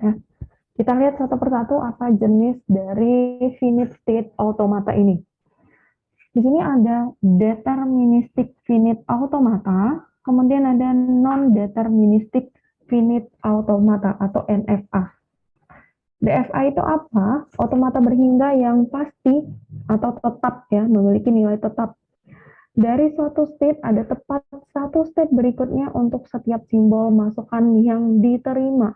Ya. Kita lihat satu persatu apa jenis dari finite state automata ini. Di sini ada deterministic finite automata, kemudian ada non-deterministic finite automata atau NFA. DFA itu apa? Automata berhingga yang pasti atau tetap ya, memiliki nilai tetap. Dari suatu state ada tepat satu state berikutnya untuk setiap simbol masukan yang diterima.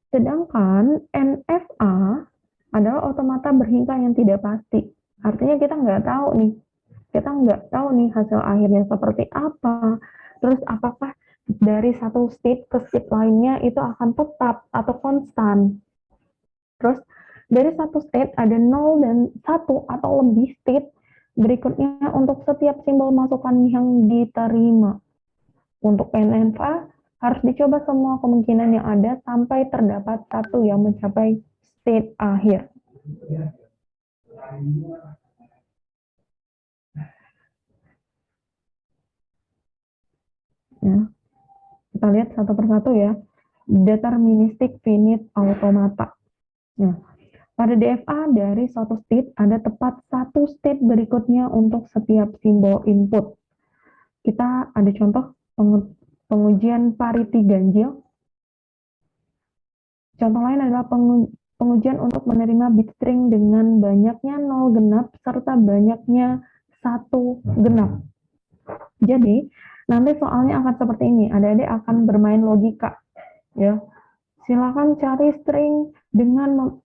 Sedangkan NFA adalah automata berhingga yang tidak pasti. Artinya kita nggak tahu nih hasil akhirnya seperti apa. Terus apakah dari satu state ke state lainnya itu akan tetap atau konstan. Terus dari satu state ada 0 dan 1 atau lebih state berikutnya untuk setiap simbol masukan yang diterima. Untuk NFA harus dicoba semua kemungkinan yang ada sampai terdapat satu yang mencapai state akhir. Ya, kita lihat satu persatu ya. Deterministic finite automata. Nah, pada DFA dari suatu state ada tepat satu state berikutnya untuk setiap simbol input. Kita ada contoh pengujian parity ganjil. Contoh lain adalah pengujian untuk menerima bit string dengan banyaknya 0 genap serta banyaknya 1 genap. Jadi, nanti soalnya akan seperti ini. Adik-adik akan bermain logika. Ya, silakan cari string dengan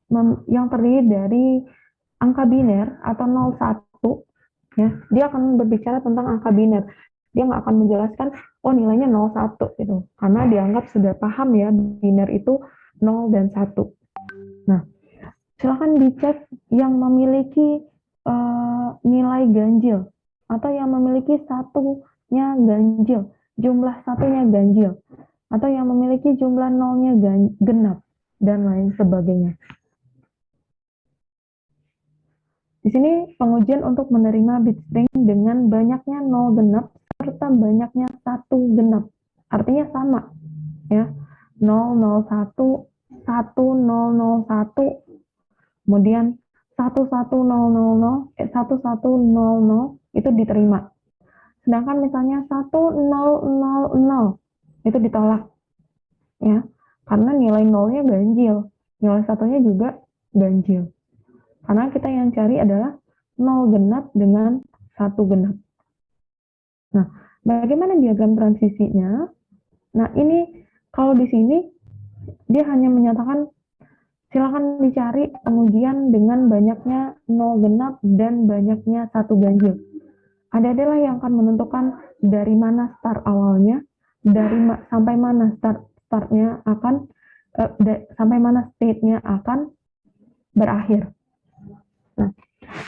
yang terdiri dari angka biner atau 0, 1. Ya, dia akan berbicara tentang angka biner. Dia nggak akan menjelaskan, oh nilainya 0, 1 gitu. Karena dianggap sudah paham ya, biner itu 0 dan 1. Nah, silakan dicek yang memiliki nilai ganjil atau yang memiliki satunya ganjil, jumlah satunya ganjil, atau yang memiliki jumlah nolnya genap, dan lain sebagainya. Di sini pengujian untuk menerima bit string dengan banyaknya 0 genap serta banyaknya 1 genap. Artinya sama ya. 001 1001 kemudian 11000 itu diterima. Sedangkan misalnya 1000 itu ditolak ya. Karena nilai nolnya ganjil, nilai satunya juga ganjil. Karena kita yang cari adalah 0 genap dengan 1 genap. Nah, bagaimana diagram transisinya? Nah, ini kalau di sini dia hanya menyatakan silakan dicari pengujian dengan banyaknya 0 genap dan banyaknya 1 ganjil. Ada adalah yang akan menentukan dari mana start awalnya, sampai mana startnya akan sampai mana state-nya akan berakhir. Nah,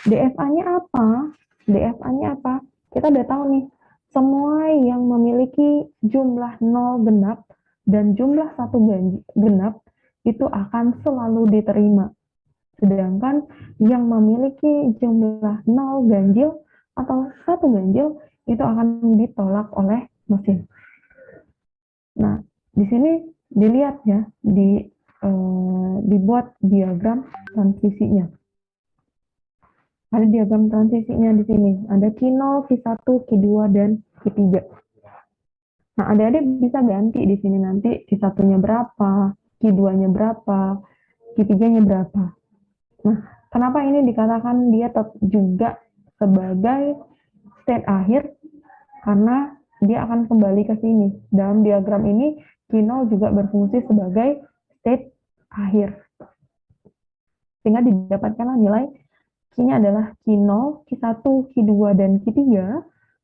DFA-nya apa? DFA-nya apa? Kita udah tahu nih, semua yang memiliki jumlah 0 genap dan jumlah 1 genap itu akan selalu diterima. Sedangkan yang memiliki jumlah 0 ganjil atau 1 ganjil itu akan ditolak oleh mesin. Nah, di sini dilihat ya, dibuat diagram transisinya. Ada diagram transisinya di sini. Ada Q0, Q1, Q2, dan Q3. Nah, adik-adik bisa ganti di sini nanti Q1-nya berapa, Q2-nya berapa, Q3-nya berapa. Nah, kenapa ini dikatakan dia juga sebagai state akhir? Karena dia akan kembali ke sini. Dalam diagram ini, Q0 juga berfungsi sebagai state akhir. Sehingga didapatkanlah nilai Q-nya adalah Q0, Q1, Q2, dan Q3.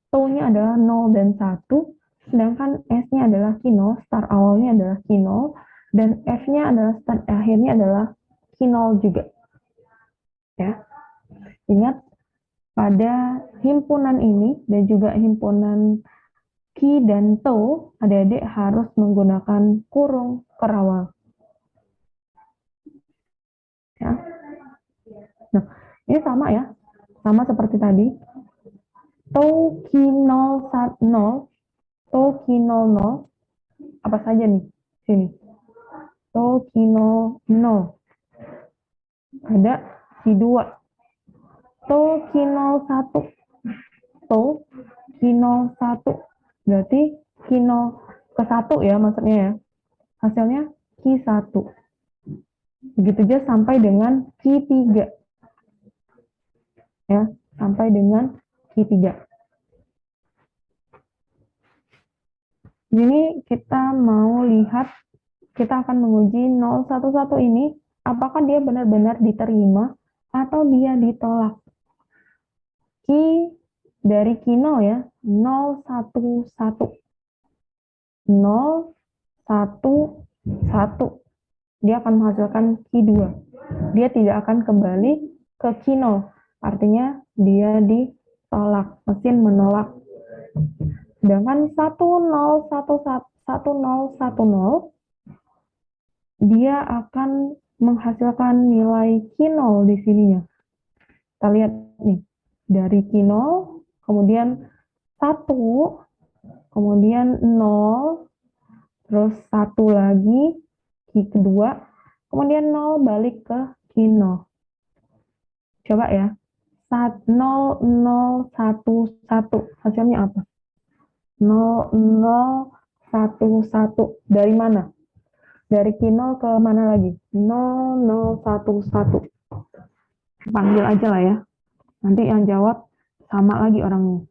T-nya adalah 0 dan 1. Sedangkan S-nya adalah Q0, start awalnya adalah Q0. Dan F-nya adalah start akhirnya adalah Q0 juga. Ya. Ingat, pada himpunan ini dan juga himpunan Q dan T, adik-adik harus menggunakan kurung kerawal. Ya. Nah, ini sama ya, sama seperti tadi. Tau Q0 0, Tau Q00, apa saja nih sini? Tokino 0. Ada Q2. Tokino 1. Tokino 1. Berarti kino ke 1 ya maksudnya ya. Hasilnya Q1. Begitu juga sampai dengan Q3. Ya, sampai dengan Q3. Ini kita mau lihat, kita akan menguji 011 ini, apakah dia benar-benar diterima atau dia ditolak. Q dari Q0 ya, 011. 011. Dia akan menghasilkan Q2. Dia tidak akan kembali ke Q0. Artinya dia ditolak, mesin menolak. Sedangkan 1010 dia akan menghasilkan nilai Q0 di sininya. Kita lihat nih, dari Q0, kemudian 1, kemudian 0, terus 1 lagi, Q kedua, kemudian 0 balik ke Q0. Coba ya, 0011, hasilnya apa? 0011, dari mana? Dari Q0 ke mana lagi? 0011. Panggil aja lah ya. Nanti yang jawab sama lagi orangnya.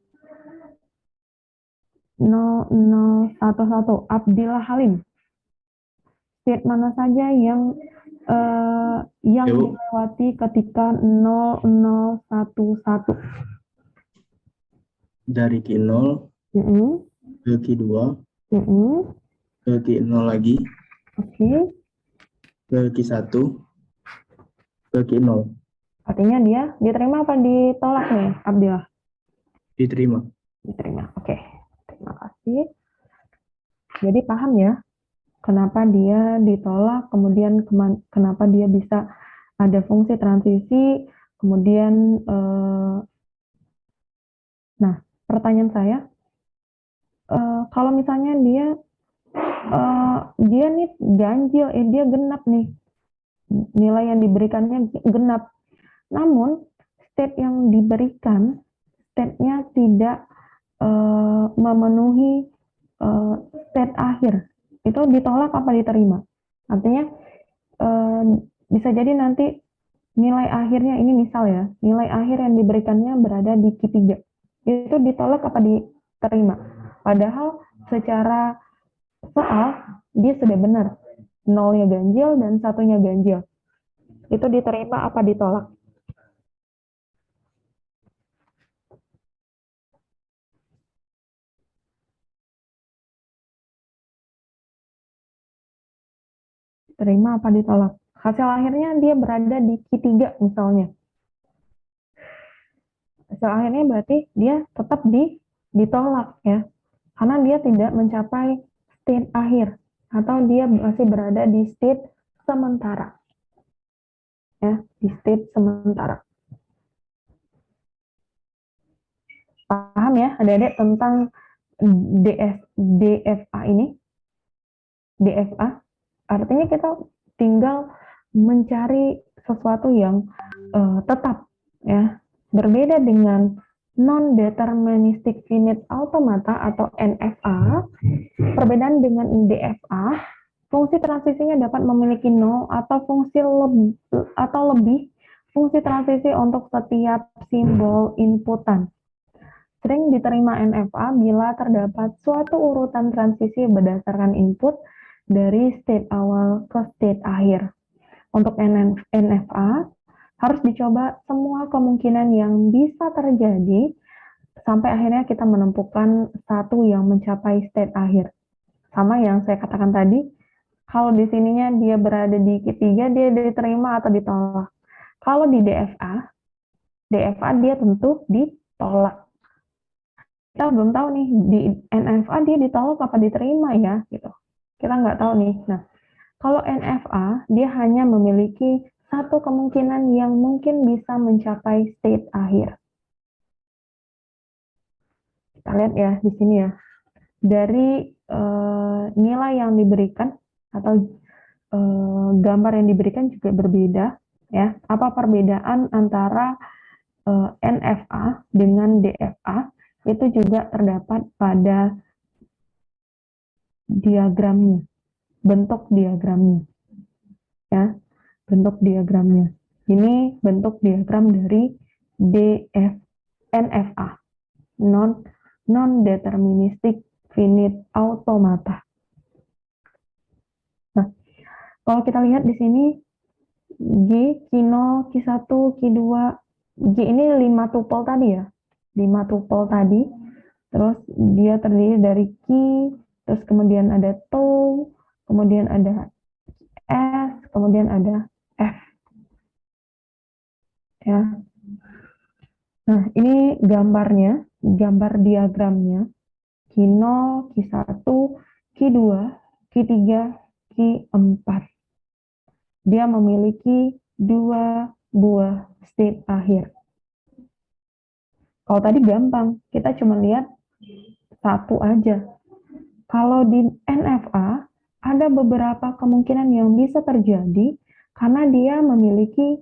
0011. Abdillah Halim. State mana saja yang dilewati ketika 0011? Dari Q0 ke Q2, ke Q0 lagi, ke Q1, ke Q0. Artinya dia diterima apa ditolak nih, Abdillah? Diterima. Diterima. Oke. Terima kasih. Jadi paham ya, kenapa dia ditolak, kemudian kenapa dia bisa ada fungsi transisi, kemudian nah, pertanyaan saya, kalau misalnya dia nih ganjil, dia genap nih, nilai yang diberikannya genap, namun state yang diberikan, state-nya tidak memenuhi state akhir, itu ditolak apa diterima? Artinya bisa jadi nanti nilai akhirnya, ini misal ya, nilai akhir yang diberikannya berada di Q3, itu ditolak apa diterima? Padahal secara soal dia sudah benar, nolnya ganjil dan satunya ganjil. Itu diterima apa ditolak? Terima apa ditolak? Hasil akhirnya dia berada di Q3 misalnya. Hasil akhirnya berarti dia tetap ditolak ya. Karena dia tidak mencapai state akhir atau dia masih berada di state sementara. Ya, di state sementara. Paham ya adik-adik tentang DFA ini? DFA artinya kita tinggal mencari sesuatu yang tetap ya, berbeda dengan non-deterministic finite automata atau NFA. Perbedaan dengan DFA, fungsi transisinya dapat memiliki nol atau lebih fungsi transisi untuk setiap simbol inputan. Sering diterima NFA bila terdapat suatu urutan transisi berdasarkan input dari state awal ke state akhir. Untuk NFA, harus dicoba semua kemungkinan yang bisa terjadi sampai akhirnya kita menemukan satu yang mencapai state akhir. Sama yang saya katakan tadi, kalau di sininya dia berada di Q3, dia diterima atau ditolak. Kalau di DFA dia tentu ditolak. Kita belum tahu nih, di NFA dia ditolak apa diterima ya, gitu. Kita nggak tahu nih. Nah, kalau NFA, dia hanya memiliki satu kemungkinan yang mungkin bisa mencapai state akhir. Kita lihat ya di sini ya. Dari nilai yang diberikan atau gambar yang diberikan juga berbeda, ya. Apa perbedaan antara NFA dengan DFA? Itu juga terdapat pada diagramnya, bentuk diagramnya, ya, bentuk diagramnya. Ini bentuk diagram dari NFA, non-deterministic finite automata. Nah, kalau kita lihat di sini G, Q0, Q1, Q2, G ini 5 tupel tadi ya. 5 tupel tadi. Terus dia terdiri dari Q, terus kemudian ada tau, kemudian ada S, kemudian ada F. Ya. Nah, ini gambarnya, gambar diagramnya. Q0, Q1, Q2, Q3, Q4. Dia memiliki 2 buah state akhir. Kalau tadi gampang, kita cuma lihat satu aja. Kalau di NFA, ada beberapa kemungkinan yang bisa terjadi karena dia memiliki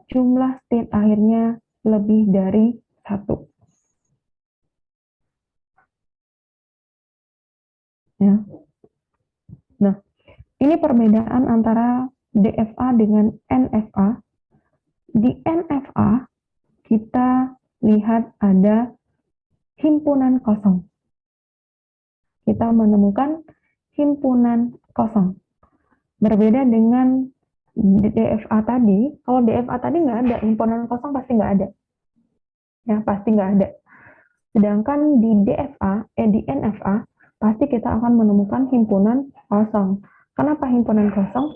jumlah state akhirnya lebih dari satu. Ya. Nah, ini perbedaan antara DFA dengan NFA. Di NFA, kita lihat ada himpunan kosong. Kita menemukan himpunan kosong. Berbeda dengan DFA tadi, kalau DFA tadi nggak ada, himpunan kosong pasti nggak ada. Ya, pasti nggak ada. Sedangkan di di NFA, pasti kita akan menemukan himpunan kosong. Kenapa himpunan kosong?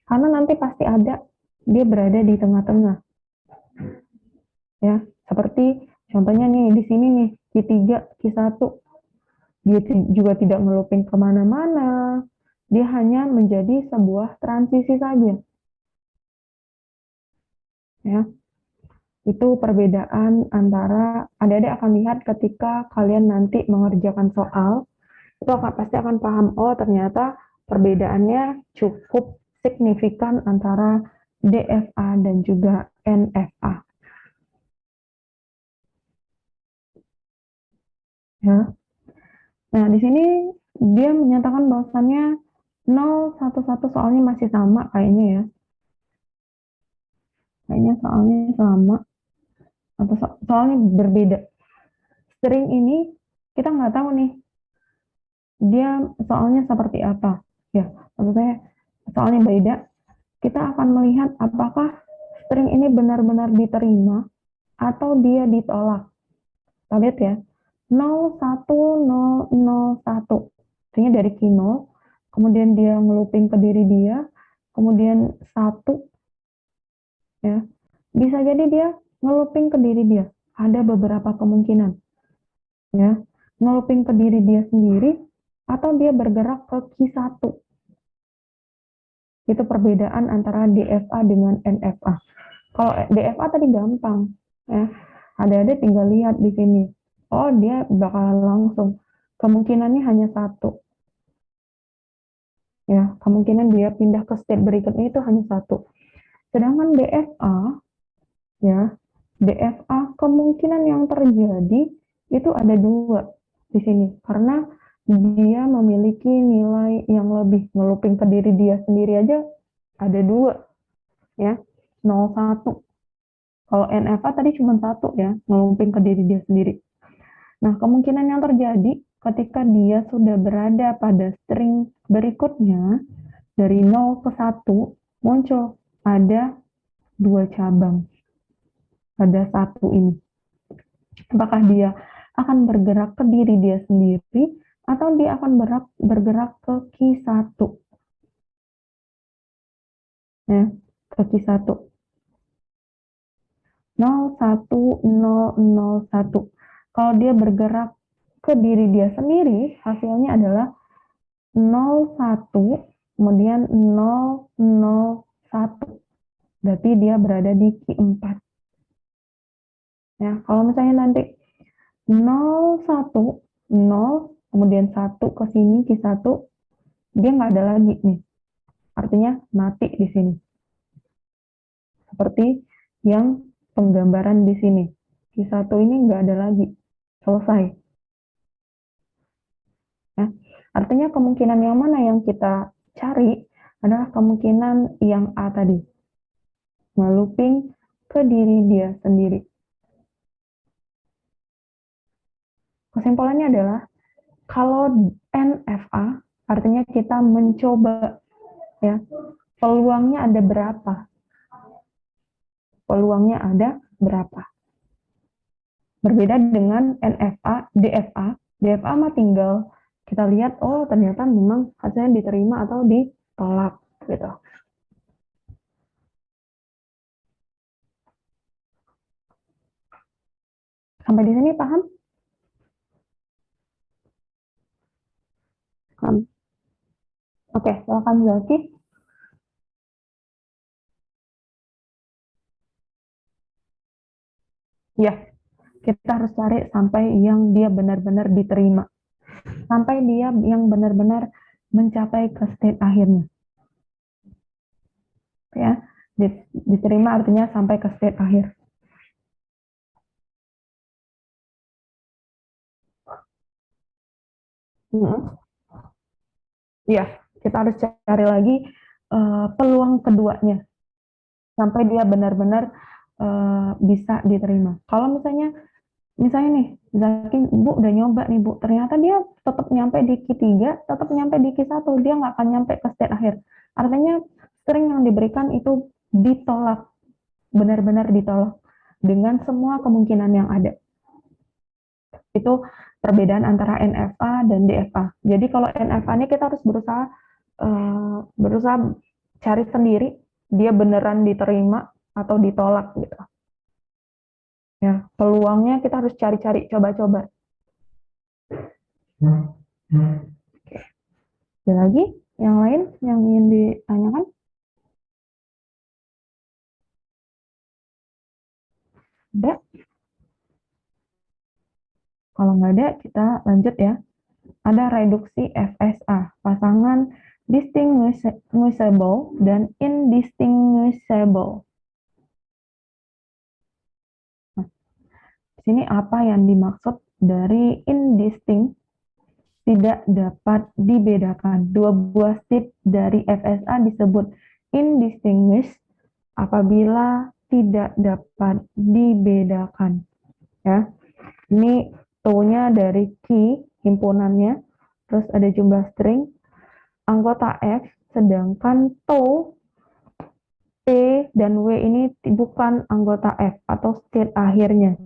Karena nanti pasti ada, dia berada di tengah-tengah. Ya, seperti contohnya nih, di sini nih, Q3, Q1. Dia juga tidak ngelupin kemana-mana. Dia hanya menjadi sebuah transisi saja. Ya, itu perbedaan antara, adik-adik akan lihat ketika kalian nanti mengerjakan soal, itu pasti akan paham, oh ternyata perbedaannya cukup signifikan antara DFA dan juga NFA. Ya. Nah, di sini dia menyatakan bahwasannya 0, 1, 1 soalnya masih sama kayaknya ya. Kayaknya soalnya sama. Atau soalnya berbeda. String ini kita nggak tahu nih dia soalnya seperti apa. Ya, maksudnya soalnya beda. Kita akan melihat apakah string ini benar-benar diterima atau dia ditolak. Kita lihat ya. 0, 1, 0, 0, 1. Artinya dari Q0, kemudian dia ngeluping ke diri dia, kemudian 1, ya. Bisa jadi dia ngeluping ke diri dia. Ada beberapa kemungkinan. Ya. Ngeluping ke diri dia sendiri, atau dia bergerak ke Q1. Itu perbedaan antara DFA dengan NFA. Kalau DFA tadi gampang. Ya. Ada tinggal lihat di sini. Oh, dia bakalan langsung. Kemungkinannya hanya 1. Ya, kemungkinan dia pindah ke state berikutnya itu hanya 1. Sedangkan DFA, ya, DFA kemungkinan yang terjadi itu ada 2 di sini. Karena dia memiliki nilai yang lebih. Ngeluping ke diri dia sendiri aja ada 2. Ya, 0, 1. Kalau NFA tadi cuma 1 ya, ngeluping ke diri dia sendiri. Nah, kemungkinan yang terjadi ketika dia sudah berada pada string berikutnya, dari 0 ke 1, muncul ada 2 cabang. Ada 1 ini. Apakah dia akan bergerak ke diri dia sendiri, atau dia akan bergerak ke Q1. Ya, ke Q1. 0, 1, 0, 0, 1. Kalau dia bergerak ke diri dia sendiri, hasilnya adalah 0, 1, kemudian 0, 0, 1. Berarti dia berada di Q4. Ya, kalau misalnya nanti 0, 1, 0, kemudian 1 ke sini, Q1, dia nggak ada lagi nih. artinya mati di sini. Seperti yang penggambaran di sini. Q1 ini nggak ada lagi, selesai. Ya. Artinya kemungkinan yang mana yang kita cari adalah kemungkinan yang A tadi, nge-looping ke diri dia sendiri. Kesimpulannya adalah, kalau NFA, artinya kita mencoba, ya, peluangnya ada berapa? Peluangnya ada berapa? Berbeda dengan NFA, DFA. DFA mah tinggal kita lihat, oh ternyata memang hasilnya diterima atau ditolak, gitu. Sampai di sini paham? Oke, silakan Zaki. Ya, kita harus cari sampai yang dia benar-benar diterima. Sampai dia yang benar-benar mencapai ke state akhirnya. Ya, diterima artinya sampai ke state akhir. Iya, kita harus cari lagi peluang keduanya sampai dia benar-benar bisa diterima. Kalau misalnya nih, Zaki, Bu udah nyoba nih Bu, ternyata dia tetap nyampe di Q3, tetap nyampe di Q1, dia nggak akan nyampe ke state akhir. Artinya string yang diberikan itu ditolak, benar-benar ditolak dengan semua kemungkinan yang ada. Itu perbedaan antara NFA dan DFA. Jadi kalau NFA ini kita harus berusaha cari sendiri dia beneran diterima atau ditolak gitu. Ya, peluangnya kita harus cari-cari, coba-coba. Oke. Ada lagi yang lain yang ingin ditanyakan? Ada? Kalau nggak ada, kita lanjut ya. Ada reduksi FSA, pasangan distinguishable dan indistinguishable. Nah, di sini apa yang dimaksud dari indistinct? Tidak dapat dibedakan. Dua buah state dari FSA disebut indistinguished apabila tidak dapat dibedakan. Ya, ini to-nya dari key himpunannya, terus ada jumlah string, anggota F, sedangkan to, P, dan W ini bukan anggota F atau state akhirnya.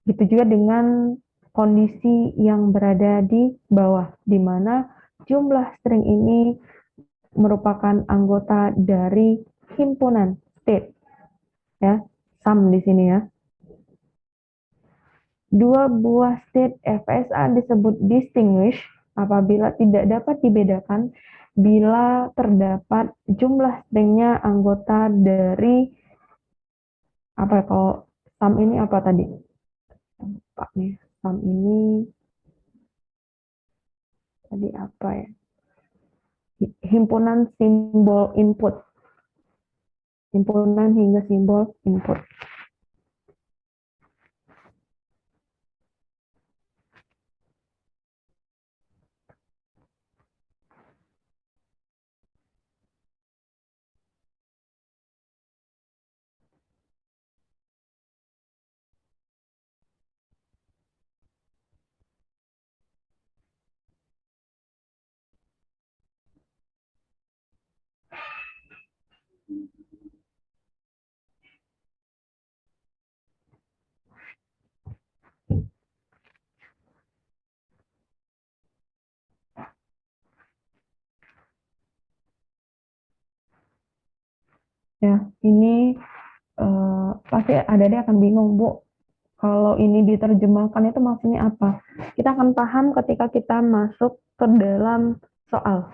Gitu juga dengan kondisi yang berada di bawah, di mana jumlah string ini merupakan anggota dari himpunan state. Ya, sum di sini ya. Dua buah state FSA disebut distinguished apabila tidak dapat dibedakan bila terdapat jumlah stringnya anggota dari apa, kalau sum ini apa tadi? Pak nih, sum ini tadi apa ya? Himpunan simbol input. Himpunan hingga simbol input. Ya, ini pasti ada akan bingung, Bu. Kalau ini diterjemahkan itu maksudnya apa? Kita akan paham ketika kita masuk ke dalam soal.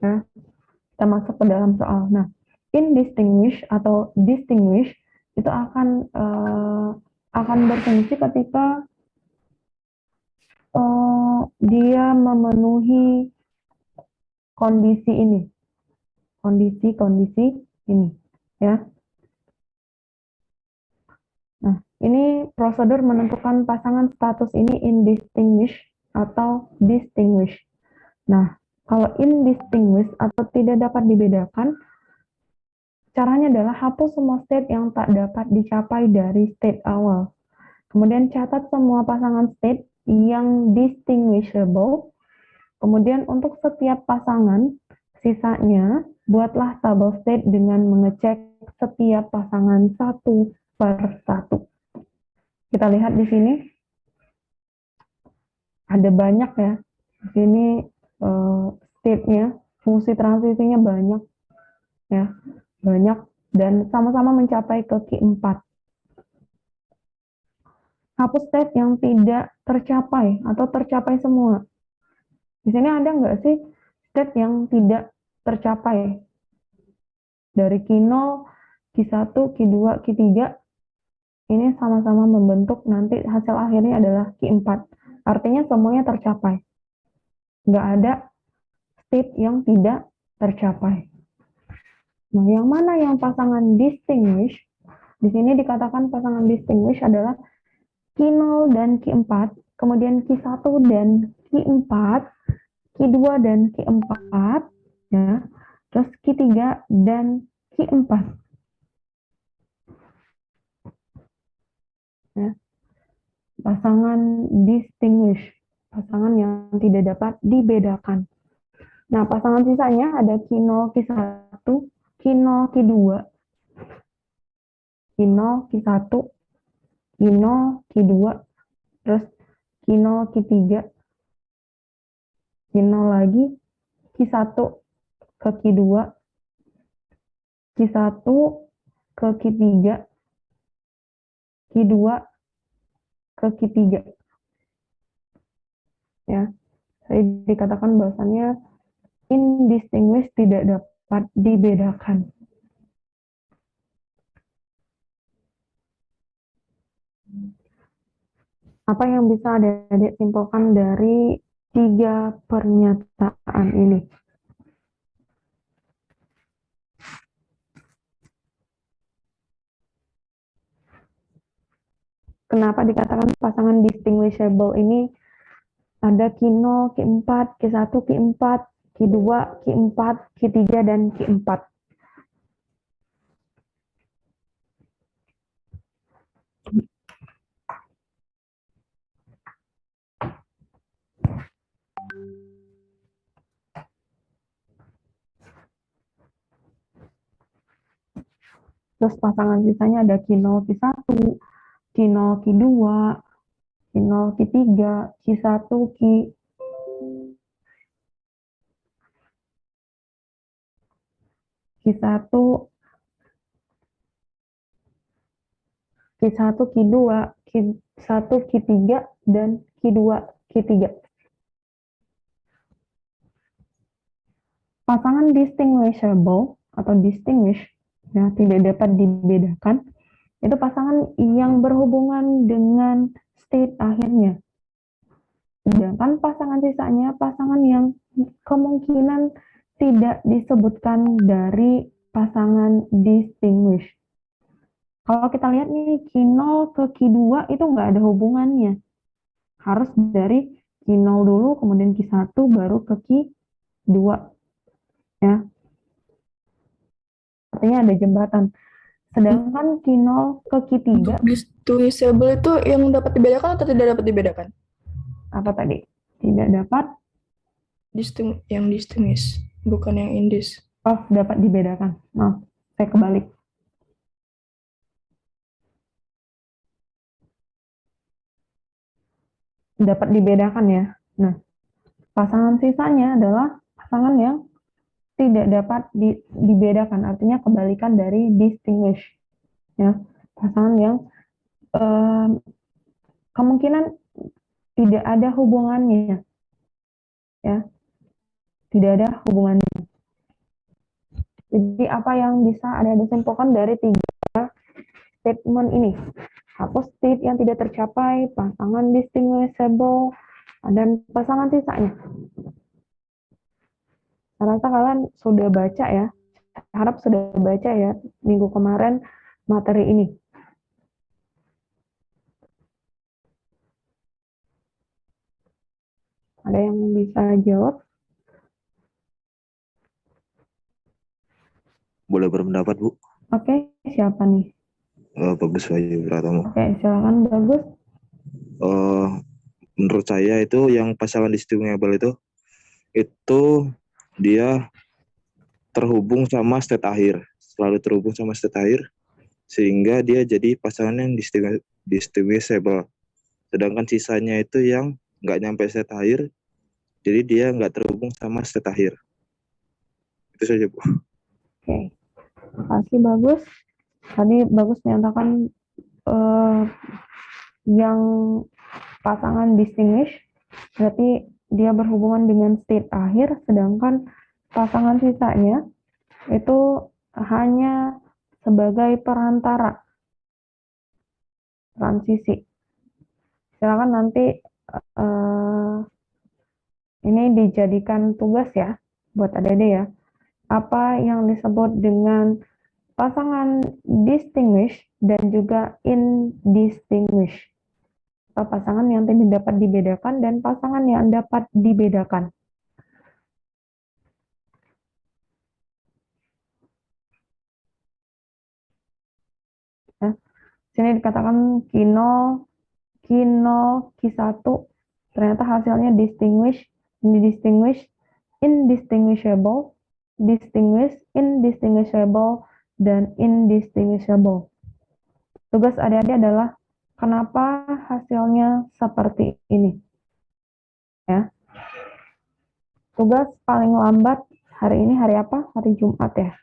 Ya. Kita masuk ke dalam soal. Nah, indistinguished atau distinguished itu akan berfungsi ketika dia memenuhi kondisi ini. Kondisi ini, ya. Nah, ini prosedur menentukan pasangan status ini indistinguished atau distinguished. Nah, kalau indistinguished atau tidak dapat dibedakan, caranya adalah hapus semua state yang tak dapat dicapai dari state awal. Kemudian catat semua pasangan state yang distinguishable. Kemudian untuk setiap pasangan, sisanya buatlah tabel state dengan mengecek setiap pasangan satu per satu. Kita lihat di sini ada banyak ya. Di sini state-nya, fungsi transisinya banyak ya, banyak dan sama-sama mencapai ke Q4. Hapus state yang tidak tercapai atau tercapai semua. Di sini ada nggak sih state yang tidak tercapai? Dari Q0, Q1, Q2, Q3, ini sama-sama membentuk nanti hasil akhirnya adalah Q4. Artinya semuanya tercapai. Nggak ada state yang tidak tercapai. Nah, yang mana yang pasangan distinguish? Di sini dikatakan pasangan distinguish adalah Q0 dan Q4, kemudian Q1 dan Q4, Q2 dan Q4, ya, terus Q3 dan Q4. Ya. Pasangan distinguish, pasangan yang tidak dapat dibedakan. Nah, pasangan sisanya ada Q0, Q1, Q0, Q2, Q0, Q1, Q0, Q2, terus Q0, Q3, Q0 lagi, Q1 ke Q2, Q1 ke Q3, Q2 ke Q3. Ya, saya dikatakan bahwasannya indistinguished, tidak dapat dibedakan. Apa yang bisa adik-adik simpulkan dari 3 pernyataan ini? Kenapa dikatakan pasangan distinguishable ini ada Q0, Q4, Q1, Q4, Q2, Q4, Q3, dan Q4. Terus pasangan sisanya ada Q0, Q1, Q0, Q2, Q0, Q3, Q1, Q1, Q1, Q2, Q1, Q3, dan Q2, Q3. Pasangan distinguishable atau distinguish, ya, tidak dapat dibedakan, itu pasangan yang berhubungan dengan state akhirnya. Sedangkan pasangan sisanya pasangan yang kemungkinan tidak disebutkan dari pasangan distinguish. Kalau kita lihat nih, Q0 ke Q2 itu nggak ada hubungannya. Harus dari Q0 dulu, kemudian Q1, baru ke Q2. Ya. Artinya ada jembatan. Sedangkan Q0 ke Q3. Untuk distinguishable itu yang dapat dibedakan atau tidak dapat dibedakan? Apa tadi? Tidak dapat? Yang distinguish, bukan yang indis. Oh, dapat dibedakan. Maaf, saya kebalik. Dapat dibedakan ya. Nah, pasangan sisanya adalah pasangan yang tidak dapat dibedakan, artinya kebalikan dari distinguish. Ya, pasangan yang kemungkinan tidak ada hubungannya. Ya, tidak ada hubungannya. Jadi apa yang bisa ada disimpulkan dari 3 statement ini? Hapus state yang tidak tercapai, pasangan distinguishable, dan pasangan sisanya. Saya rasa kalian sudah baca ya. Saya harap sudah baca ya minggu kemarin materi ini. Ada yang bisa jawab? Boleh berpendapat, Bu? Oke, siapa nih? Bagus Wahyu Pratama. Oke, silakan Bagus. Menurut saya itu yang pasangan distinguishable itu dia terhubung sama state akhir, selalu terhubung sama state akhir, sehingga dia jadi pasangan yang distinguishable. Sedangkan sisanya itu yang nggak nyampe state akhir, jadi dia nggak terhubung sama state akhir. Itu saja, Bu. Oke, makasih Bagus. Tadi Bagus menyatakan yang pasangan distinguish berarti dia berhubungan dengan state akhir, sedangkan pasangan sisanya itu hanya sebagai perantara transisi. Silakan nanti ini dijadikan tugas ya buat adik-adik ya. Apa yang disebut dengan pasangan distinguish dan juga indistinguish. Atau pasangan yang tidak dapat dibedakan dan pasangan yang dapat dibedakan. Ya. Sini dikatakan Q0, Q1, ternyata hasilnya distinguish, indistinguish, indistinguishable, distinguish, indistinguishable, dan indistinguishable. Tugas adik-adik adalah kenapa hasilnya seperti ini. Ya. Tugas paling lambat hari ini hari apa? Hari Jumat ya.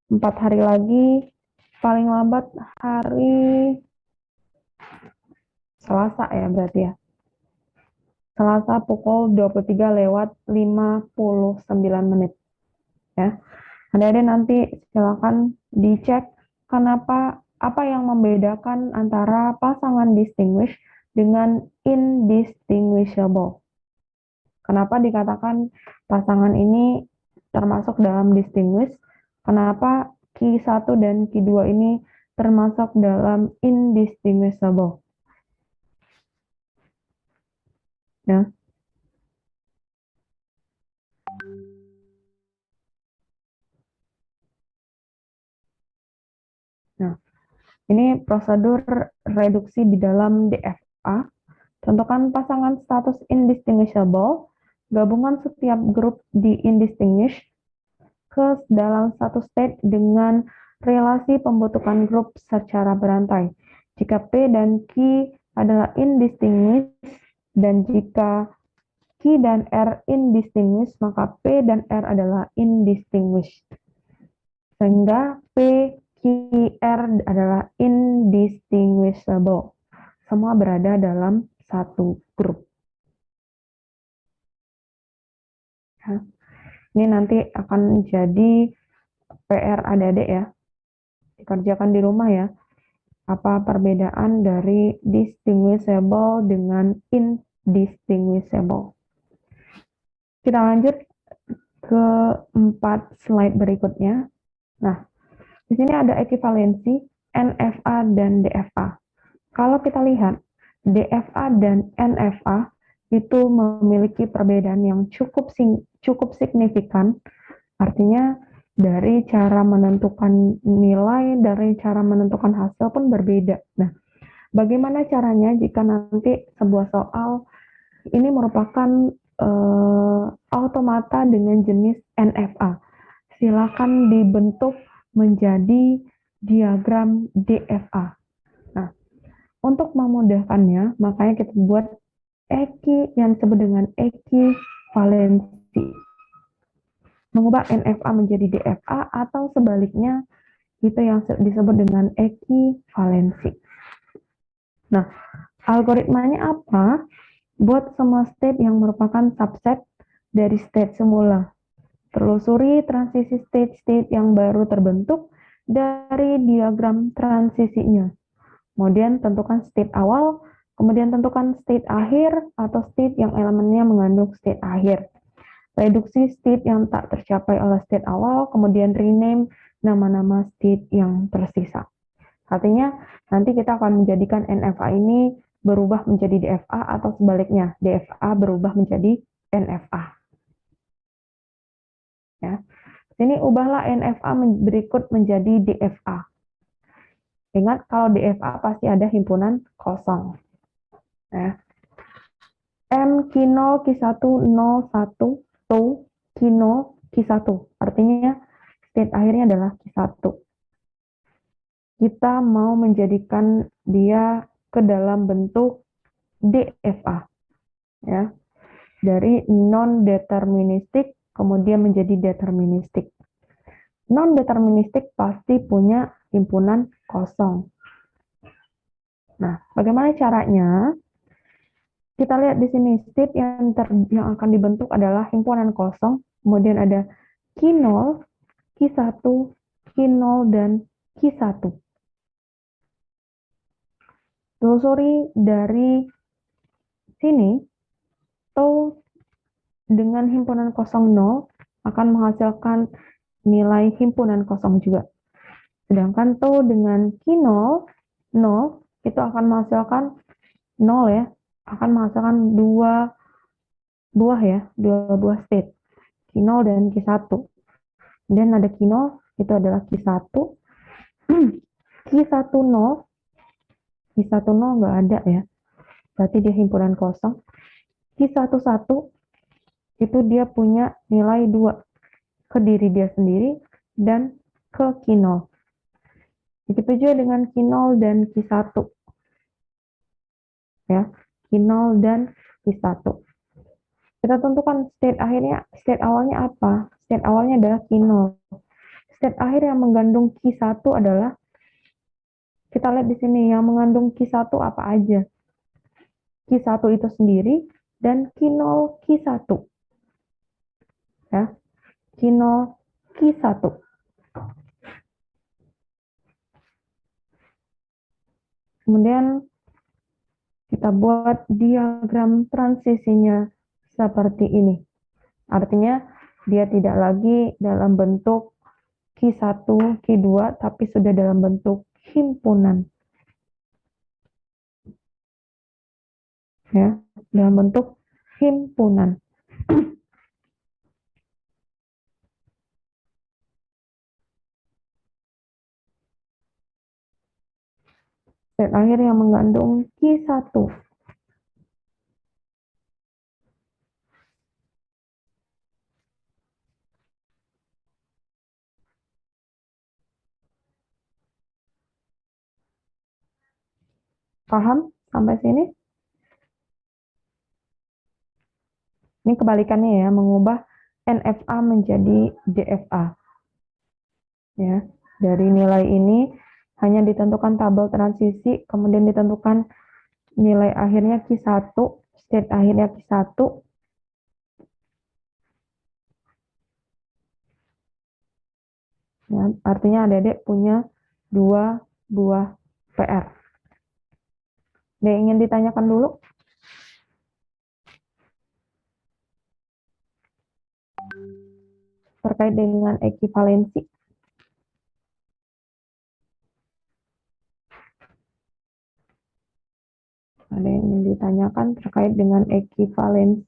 4 hari lagi, paling lambat hari Selasa ya berarti ya. Selasa pukul 23:59 ya. Adik-adik nanti silakan dicek kenapa, apa yang membedakan antara pasangan distinguish dengan indistinguishable. Kenapa dikatakan pasangan ini termasuk dalam distinguish? Kenapa Q1 dan Q2 ini termasuk dalam indistinguishable? Ya. Nah, ini prosedur reduksi di dalam DFA. Tentukan pasangan status indistinguishable, gabungan setiap grup di indistinguish ke dalam satu state dengan relasi pembentukan grup secara berantai. Jika P dan Q adalah indistinguished dan jika Q dan R indistinguished, maka P dan R adalah indistinguished. Sehingga P, Q, R adalah indistinguishable. Semua berada dalam satu grup. Ya. Ini nanti akan jadi PR adik-adik ya. Dikerjakan di rumah ya. Apa perbedaan dari distinguishable dengan indistinguishable. Kita lanjut ke 4 slide berikutnya. Nah, di sini ada ekivalensi NFA dan DFA. Kalau kita lihat, DFA dan NFA itu memiliki perbedaan yang cukup signifikan. Artinya dari cara menentukan nilai, dari cara menentukan hasil pun berbeda. Nah, bagaimana caranya jika nanti sebuah soal ini merupakan automata dengan jenis NFA? Silakan dibentuk menjadi diagram DFA. Nah, untuk memudahkannya, makanya kita buat yang disebut dengan ekivalensi. Mengubah NFA menjadi DFA atau sebaliknya itu yang disebut dengan ekivalensi. Nah, algoritmanya apa? Buat semua state yang merupakan subset dari state semula. Telusuri transisi state-state yang baru terbentuk dari diagram transisinya. Kemudian tentukan state awal, kemudian tentukan state akhir atau state yang elemennya mengandung state akhir. reduksi state yang tak tercapai oleh state awal, kemudian rename nama-nama state yang tersisa. Artinya, nanti kita akan menjadikan NFA ini berubah menjadi DFA atau sebaliknya, DFA berubah menjadi NFA. Ya. Sini ubahlah NFA berikut menjadi DFA. Ingat, kalau DFA pasti ada himpunan kosong. Ya. M Q0 Q1 0 1 to Q0 Q1. Artinya state akhirnya adalah Q1. Kita mau menjadikan dia ke dalam bentuk DFA. Ya. Dari non-deterministik kemudian menjadi deterministik. Non-deterministik pasti punya himpunan kosong. Nah, bagaimana caranya? Kita lihat di sini state yang akan dibentuk adalah himpunan kosong, kemudian ada Q0, Q1, Q0 dan Q1. Telusuri dari sini, to dengan himpunan kosong 0 akan menghasilkan nilai himpunan kosong juga. Sedangkan to dengan Q0, 0 itu akan menghasilkan 0 ya, akan menghasilkan dua buah state, Q0 dan Q1. Kemudian ada Q0, itu adalah Q1, Q10, Q10 nggak ada ya, berarti dia himpunan kosong. Q11 itu dia punya nilai 2 ke diri dia sendiri dan ke Q0. Begitu juga dengan Q0 dan Q1. Ya, Q0 dan Q1. Kita tentukan state awalnya apa? State awalnya adalah Q0. State akhir yang mengandung Q1 adalah, kita lihat di sini yang mengandung Q1 apa aja. Q1 itu sendiri dan Q0 Q1. Ya, Q0 Q1. Kemudian kita buat diagram transisinya seperti ini. Artinya dia tidak lagi dalam bentuk Q1, Q2, tapi sudah dalam bentuk himpunan. Ya, dalam bentuk himpunan. State akhir yang mengandung Q1. Paham sampai sini? Ini kebalikannya ya, mengubah NFA menjadi DFA. Ya, dari nilai ini hanya ditentukan tabel transisi, kemudian ditentukan nilai akhirnya Q1, state akhirnya Q1. Ya, artinya adik-adik punya 2 buah PR. Ada yang ingin ditanyakan dulu? Terkait dengan ekivalensi. Ada yang ingin ditanyakan terkait dengan ekivalensi.